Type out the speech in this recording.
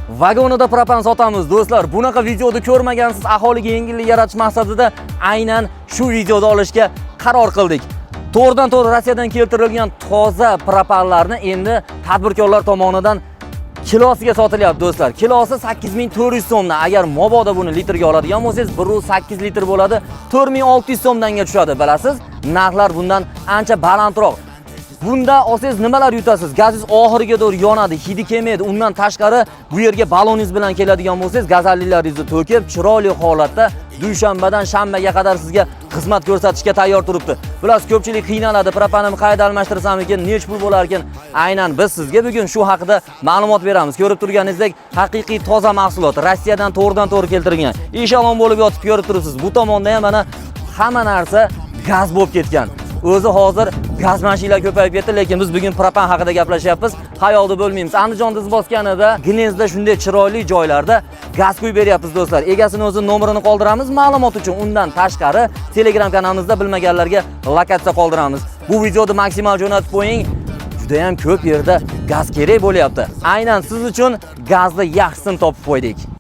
vagonida propan sotamiz do'stlar. Bunaqa videoni ko'rmagansiz, aholiga yengillik yaratish maqsadida aynan shu videoni olishga qaror qildik. To'g'ridan-to'g'ri Rossiyadan keltirilgan toza propanlarni endi tadbirkorlar tomonidan kilosiga sotilyapti do'stlar. Kilosi 8400 so'mdan. Agar mabodo buni litrga oladigan bo'lsangiz, 1.8 litr bo'ladi, 4600 so'mdanga tushadi, bilasiz? Narxlar bundan ancha balandroq. Bunda olsangiz nimalar yutasiz? Gazingiz oxiriga doğru yonadi, hidi kelmaydi. Undan tashqari bu yerga baloningiz bilan keladigan bo'lsangiz, gazallilaringizni to'kib, chiroyli holatda dushanbadan shanbaga qadar sizga xizmat ko'rsatishga tayyor turibdi. Bilasiz, ko'pchilik qiynaladi, propanimni qayerda almashtirsam ekan, nech pul bo'lar ekan? Aynan biz sizga bugun shu haqida ma'lumot beramiz. Ko'rib turganingizdek, haqiqiy toza mahsulot, Rossiyadan to'g'ridan-to'g'ri keltirilgan. Eshon bo'lib yotib ko'rib turibsiz. Bu tomonda ham mana hamma narsa gaz bo'lib ketgan. O'zi hozir gaz mashinalar ko'payib ketdi, lekin biz bugun propan haqida gaplashyapmiz. Xayolda bo'lmaymiz. Andijon diz bosganida, Gnezda shunday chiroyli joylarda gaz quyib beryapmiz do'stlar. Egasini o'zi nomerini qoldiramiz ma'lumot uchun. Undan tashqari Telegram kanalimizda bilmaganlarga lokatsiya qoldiramiz. Bu videoni maksimal jo'natib qo'ying. Juda ham ko'p yerda gaz kerak bo'lyapti. Aynan siz uchun gazni yaxshisini topib qo'ydik.